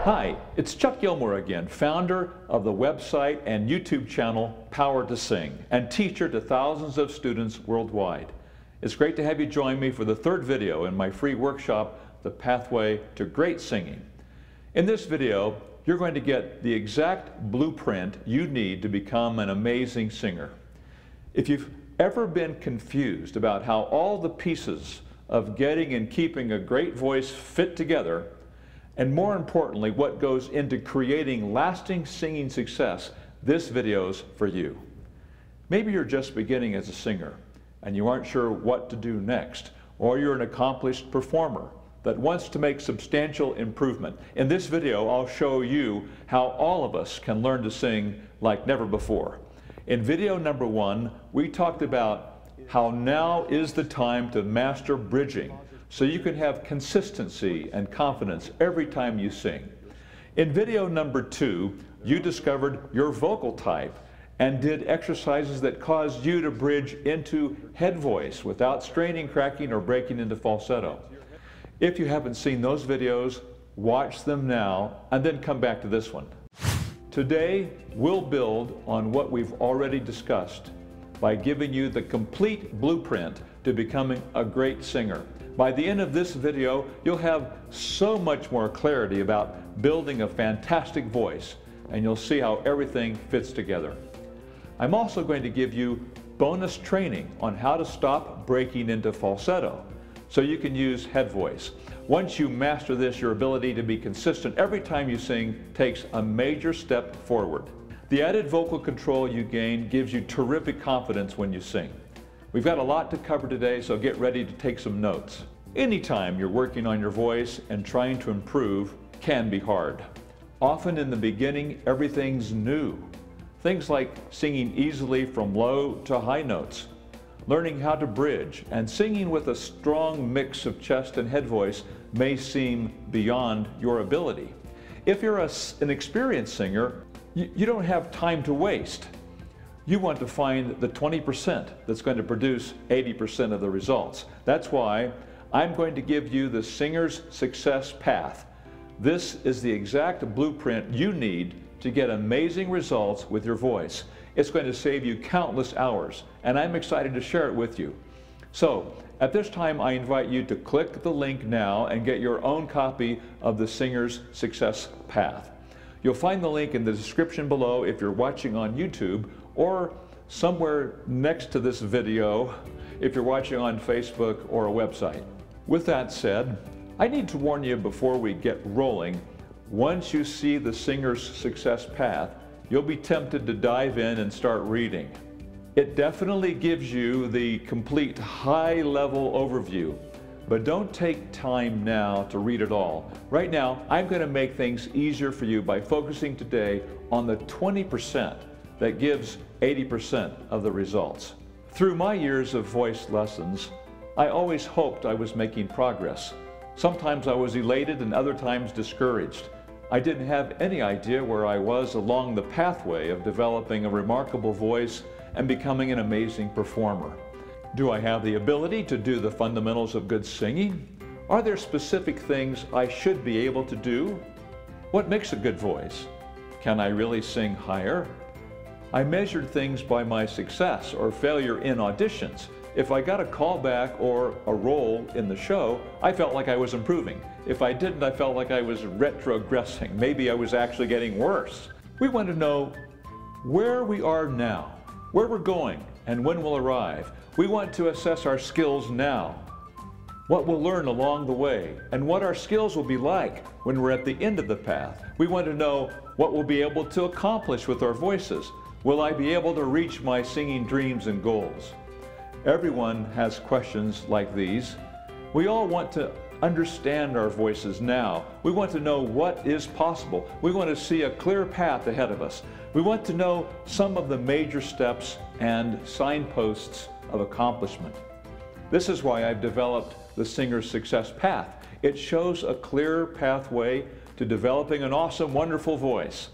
Hi, it's Chuck Gilmore again, founder of the website and YouTube channel Power to Sing, and teacher to thousands of students worldwide. It's great to have you join me for the third video in my free workshop, The Pathway to Great Singing. In this video, you're going to get the exact blueprint you need to become an amazing singer. If you've ever been confused about how all the pieces of getting and keeping a great voice fit together, and more importantly, what goes into creating lasting singing success, this video's for you. Maybe you're just beginning as a singer and you aren't sure what to do next, or you're an accomplished performer that wants to make substantial improvement. In this video, I'll show you how all of us can learn to sing like never before. In video number 1, we talked about how now is the time to master bridging, so you can have consistency and confidence every time you sing. In video number 2, you discovered your vocal type and did exercises that caused you to bridge into head voice without straining, cracking, or breaking into falsetto. If you haven't seen those videos, watch them now and then come back to this one. Today, we'll build on what we've already discussed by giving you the complete blueprint to becoming a great singer. By the end of this video, you'll have so much more clarity about building a fantastic voice, and you'll see how everything fits together. I'm also going to give you bonus training on how to stop breaking into falsetto, so you can use head voice. Once you master this, your ability to be consistent every time you sing takes a major step forward. The added vocal control you gain gives you terrific confidence when you sing. We've got a lot to cover today, so get ready to take some notes. Anytime you're working on your voice and trying to improve can be hard. Often in the beginning, everything's new. Things like singing easily from low to high notes, learning how to bridge, and singing with a strong mix of chest and head voice may seem beyond your ability. If you're an experienced singer, you don't have time to waste. You want to find the 20% that's going to produce 80% of the results. That's why I'm going to give you the singer's success path. This is the exact blueprint you need to get amazing results with your voice. It's going to save you countless hours, and I'm excited to share it with you. So, at this time, I invite you to click the link now and get your own copy of the singer's success path. You'll find the link in the description below if you're watching on YouTube, or somewhere next to this video if you're watching on Facebook or a website. With that said, I need to warn you before we get rolling, once you see the singer's success path, you'll be tempted to dive in and start reading. It definitely gives you the complete high-level overview, but don't take time now to read it all. Right now, I'm going to make things easier for you by focusing today on the 20% that gives 80% of the results. Through my years of voice lessons, I always hoped I was making progress. Sometimes I was elated and other times discouraged. I didn't have any idea where I was along the pathway of developing a remarkable voice and becoming an amazing performer. Do I have the ability to do the fundamentals of good singing? Are there specific things I should be able to do? What makes a good voice? Can I really sing higher? I measured things by my success or failure in auditions. If I got a callback or a role in the show, I felt like I was improving. If I didn't, I felt like I was retrogressing. Maybe I was actually getting worse. We want to know where we are now, where we're going, and when we'll arrive. We want to assess our skills now, what we'll learn along the way, and what our skills will be like when we're at the end of the path. We want to know what we'll be able to accomplish with our voices. Will I be able to reach my singing dreams and goals? Everyone has questions like these. We all want to understand our voices now. We want to know what is possible. We want to see a clear path ahead of us. We want to know some of the major steps and signposts of accomplishment. This is why I've developed the Singer's Success Path. It shows a clear pathway to developing an awesome, wonderful voice.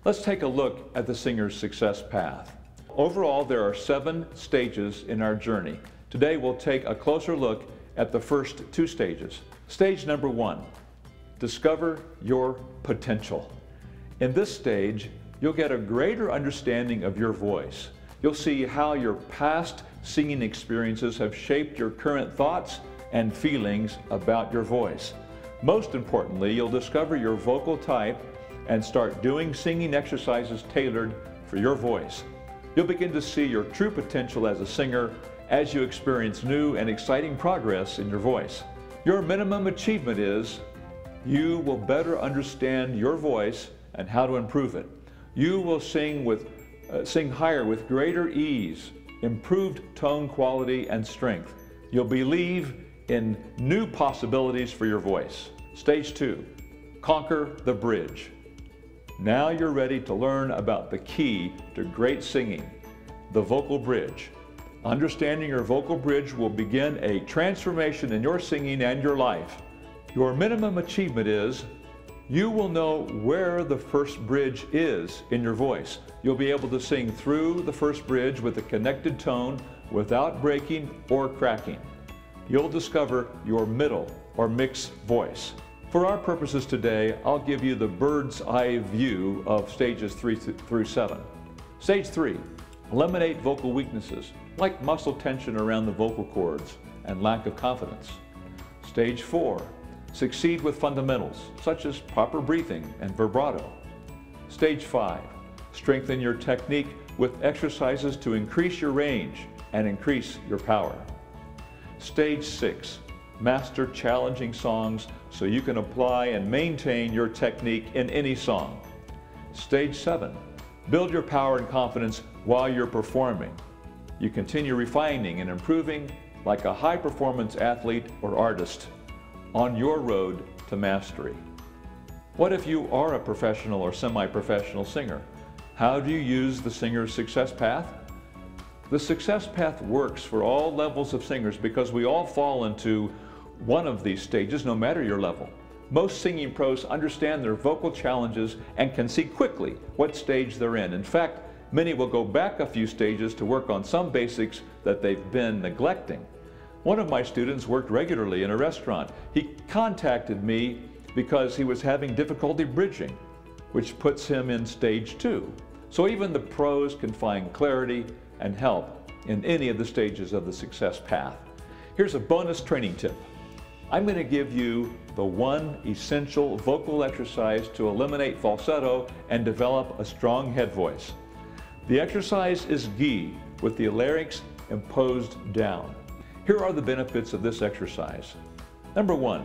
Let's take a look at the Singer's Success Path. Overall, there are 7 stages in our journey. Today, we'll take a closer look at the first 2 stages. Stage number 1, Discover your potential. In this stage, you'll get a greater understanding of your voice. You'll see how your past singing experiences have shaped your current thoughts and feelings about your voice. Most importantly, you'll discover your vocal type and start doing singing exercises tailored for your voice. You'll begin to see your true potential as a singer as you experience new and exciting progress in your voice. Your minimum achievement is you will better understand your voice and how to improve it. You will sing higher with greater ease, improved tone quality and strength. You'll believe in new possibilities for your voice. Stage 2, conquer the bridge. Now you're ready to learn about the key to great singing, the vocal bridge. Understanding your vocal bridge will begin a transformation in your singing and your life. Your minimum achievement is you will know where the first bridge is in your voice. You'll be able to sing through the first bridge with a connected tone without breaking or cracking. You'll discover your middle or mixed voice. For our purposes today, I'll give you the bird's eye view of stages 3 through 7. Stage 3, eliminate vocal weaknesses like muscle tension around the vocal cords and lack of confidence. Stage 4, succeed with fundamentals such as proper breathing and vibrato. Stage 5, strengthen your technique with exercises to increase your range and increase your power. Stage 6, master challenging songs so you can apply and maintain your technique in any song. Stage 7, build your power and confidence while you're performing. You continue refining and improving like a high-performance athlete or artist on your road to mastery. What if you are a professional or semi-professional singer? How do you use the singer's success path? The success path works for all levels of singers because we all fall into one of these stages, no matter your level. Most singing pros understand their vocal challenges and can see quickly what stage they're in. In fact, many will go back a few stages to work on some basics that they've been neglecting. One of my students worked regularly in a restaurant. He contacted me because he was having difficulty bridging, which puts him in stage 2. So even the pros can find clarity and help in any of the stages of the success path. Here's a bonus training tip. I'm going to give you the one essential vocal exercise to eliminate falsetto and develop a strong head voice. The exercise is Gi, with the larynx imposed down. Here are the benefits of this exercise. Number 1,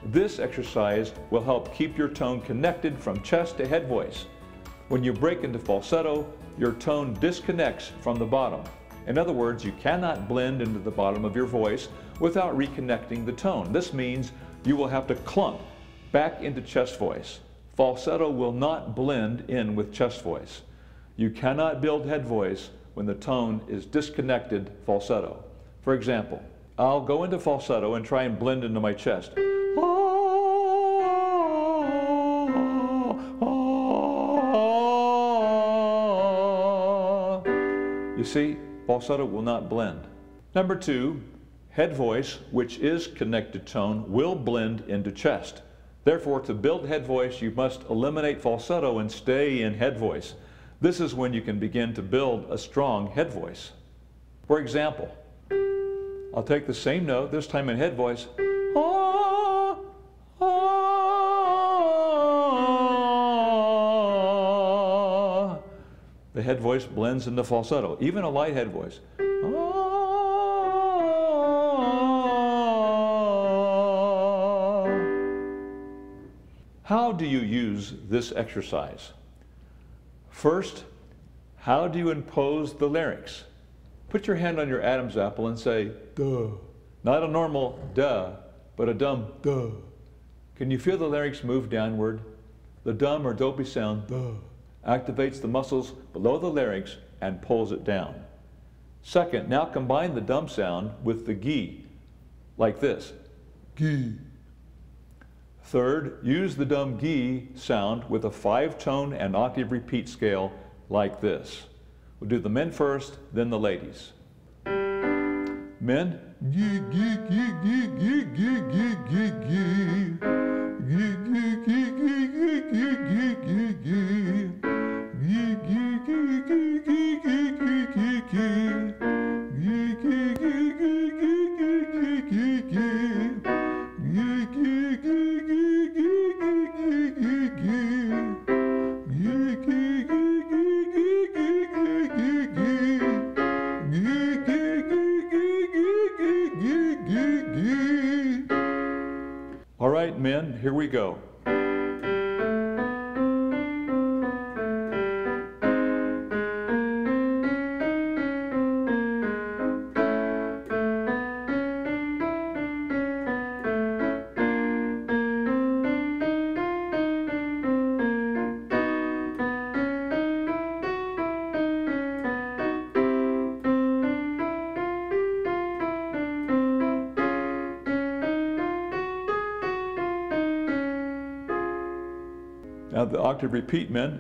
this exercise will help keep your tone connected from chest to head voice. When you break into falsetto, your tone disconnects from the bottom. In other words, you cannot blend into the bottom of your voice without reconnecting the tone. This means you will have to clump back into chest voice. Falsetto will not blend in with chest voice. You cannot build head voice when the tone is disconnected falsetto. For example, I'll go into falsetto and try and blend into my chest. You see, falsetto will not blend. Number 2, head voice, which is connected tone, will blend into chest. Therefore, to build head voice, you must eliminate falsetto and stay in head voice. This is when you can begin to build a strong head voice. For example, I'll take the same note, this time in head voice. The head voice blends into falsetto, even a light head voice. How do you use this exercise? First, how do you impose the larynx? Put your hand on your Adam's apple and say, duh. Not a normal duh, but a dumb duh. Can you feel the larynx move downward? The dumb or dopey sound, duh, activates the muscles below the larynx and pulls it down. Second, now combine the dumb sound with the gi, like this, gi. Third, use the dumb gi sound with a 5-tone and octave repeat scale like this. We'll do the men first, then the ladies. Men, gi, gi, gi, gi, gi, gi, gi, gi, gi. All right, men, here we go. Now the octave repeat, men.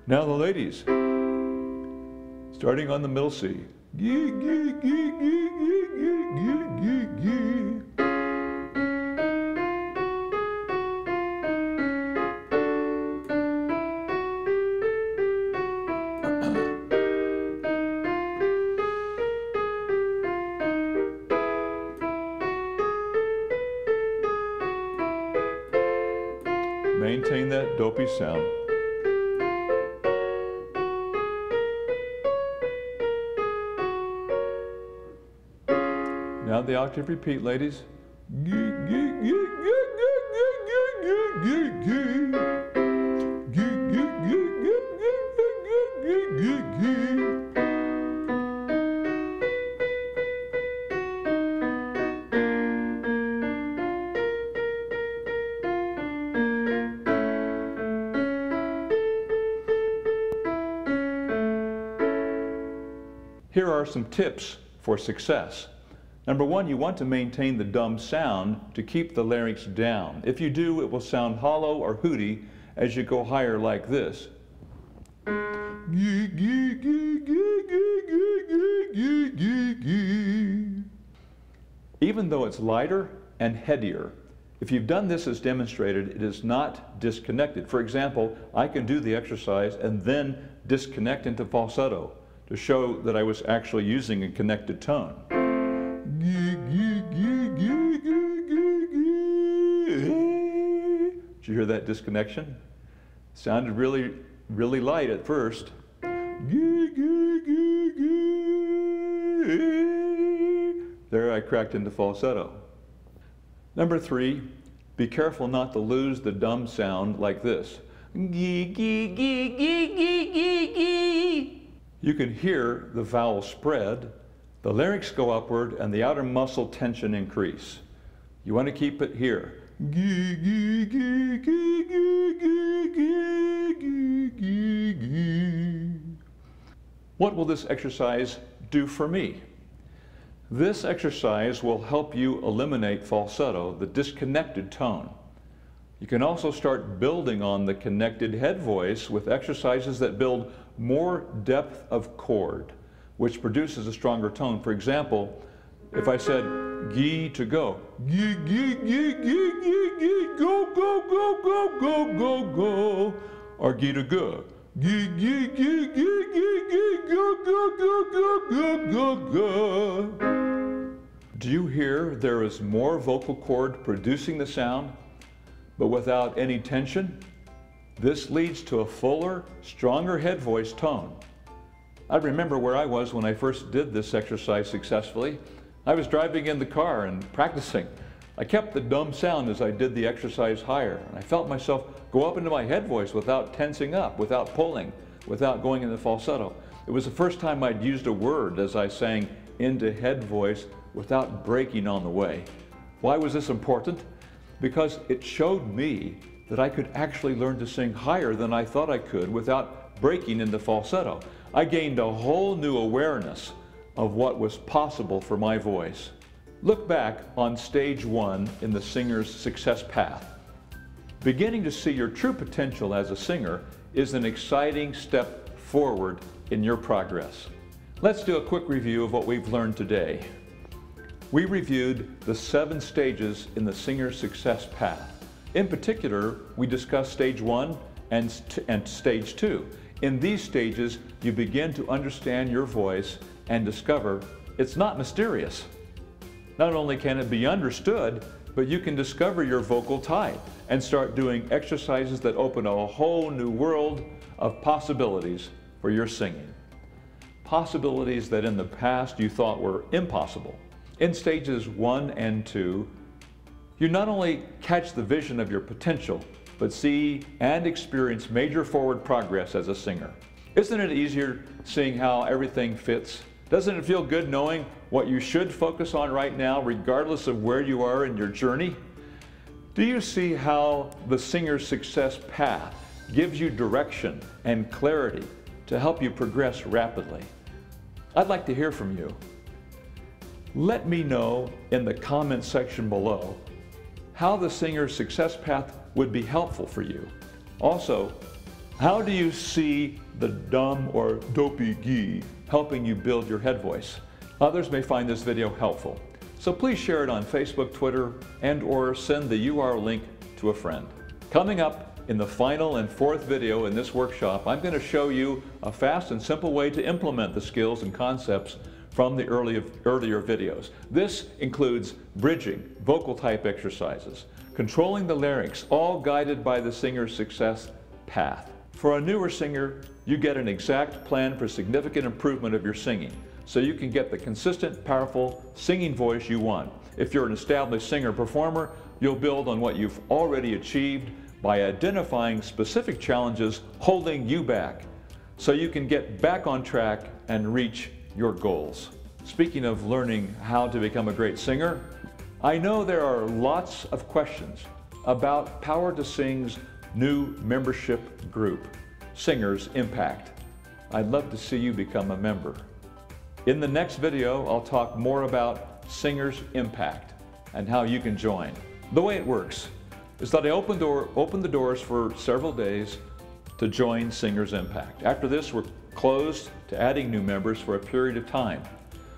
Now the ladies, starting on the middle C. Maintain that dopey sound. Now the octave repeat, ladies. Here are some tips for success. Number one, you want to maintain the dumb sound to keep the larynx down. If you do, it will sound hollow or hooty as you go higher like this. Even though it's lighter and headier, if you've done this as demonstrated, it is not disconnected. For example, I can do the exercise and then disconnect into falsetto to show that I was actually using a connected tone. Did you hear that disconnection? Sounded really, really light at first. There I cracked into falsetto. Number three, be careful not to lose the dumb sound like this. You can hear the vowel spread, the larynx go upward, and the outer muscle tension increase. You want to keep it here. What will this exercise do for me? This exercise will help you eliminate falsetto, the disconnected tone. You can also start building on the connected head voice with exercises that build more depth of chord, which produces a stronger tone. For example, if I said gee to go, gee, gee, gee, gee, gee, gee, go, go, go, go, go, go, go, or gee to go, gee, gee, gee, gee, gee, gee, go, go, go, go, go, go, go. Do you hear there is more vocal cord producing the sound, but without any tension? This leads to a fuller, stronger head voice tone. I remember where I was when I first did this exercise successfully. I was driving in the car and practicing. I kept the dumb sound as I did the exercise higher, and I felt myself go up into my head voice without tensing up, without pulling, without going into falsetto. It was the first time I'd used a word as I sang into head voice without breaking on the way. Why was this important? Because it showed me that I could actually learn to sing higher than I thought I could without breaking into falsetto. I gained a whole new awareness of what was possible for my voice. Look back on stage 1 in the singer's success path. Beginning to see your true potential as a singer is an exciting step forward in your progress. Let's do a quick review of what we've learned today. We reviewed the 7 stages in the singer's success path. In particular, we discussed stage 1 and stage 2. In these stages, you begin to understand your voice and discover it's not mysterious. Not only can it be understood, but you can discover your vocal type and start doing exercises that open a whole new world of possibilities for your singing. Possibilities that in the past you thought were impossible. In stages 1 and 2, you not only catch the vision of your potential, but see and experience major forward progress as a singer. Isn't it easier seeing how everything fits? Doesn't it feel good knowing what you should focus on right now, regardless of where you are in your journey? Do you see how the singer's success path gives you direction and clarity to help you progress rapidly? I'd like to hear from you. Let me know in the comments section below how the singer's success path would be helpful for you. Also, how do you see the dumb or dopey gee helping you build your head voice? Others may find this video helpful, so please share it on Facebook, Twitter, and/or send the URL link to a friend. Coming up in the final and 4th video in this workshop, I'm going to show you a fast and simple way to implement the skills and concepts from the earlier videos. This includes bridging, vocal type exercises, controlling the larynx, all guided by the singer's success path. For a newer singer, you get an exact plan for significant improvement of your singing, so you can get the consistent, powerful singing voice you want. If you're an established singer-performer, you'll build on what you've already achieved by identifying specific challenges holding you back, so you can get back on track and reach your goals. Speaking of learning how to become a great singer, I know there are lots of questions about Power to Sing's new membership group, Singers Impact. I'd love to see you become a member. In the next video, I'll talk more about Singers Impact and how you can join. The way it works is that I open the doors for several days to join Singers Impact. After this, we're closed to adding new members for a period of time.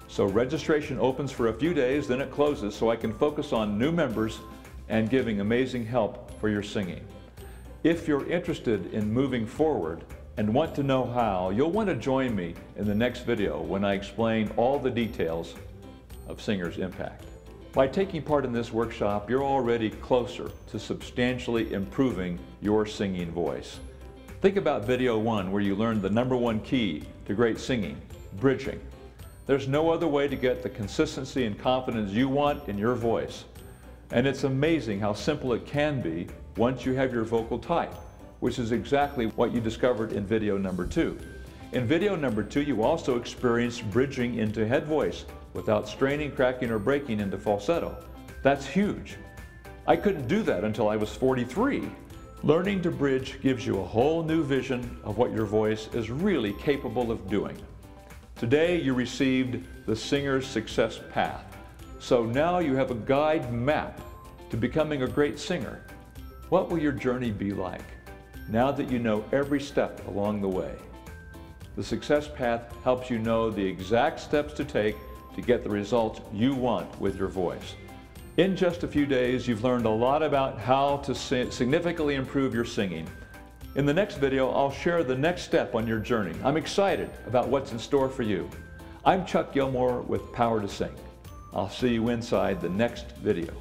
So registration opens for a few days, then it closes so I can focus on new members and giving amazing help for your singing. If you're interested in moving forward and want to know how, you'll want to join me in the next video when I explain all the details of Singers Impact. By taking part in this workshop, you're already closer to substantially improving your singing voice. Think about video 1 where you learned the #1 key to great singing, bridging. There's no other way to get the consistency and confidence you want in your voice. And it's amazing how simple it can be once you have your vocal type, which is exactly what you discovered in video number 2. In video number 2, you also experienced bridging into head voice without straining, cracking, or breaking into falsetto. That's huge. I couldn't do that until I was 43. Learning to bridge gives you a whole new vision of what your voice is really capable of doing. Today you received the Singer's Success Path. So now you have a guide map to becoming a great singer. What will your journey be like now that you know every step along the way? The Success Path helps you know the exact steps to take to get the results you want with your voice. In just a few days, you've learned a lot about how to significantly improve your singing. In the next video, I'll share the next step on your journey. I'm excited about what's in store for you. I'm Chuck Gilmore with Power to Sing. I'll see you inside the next video.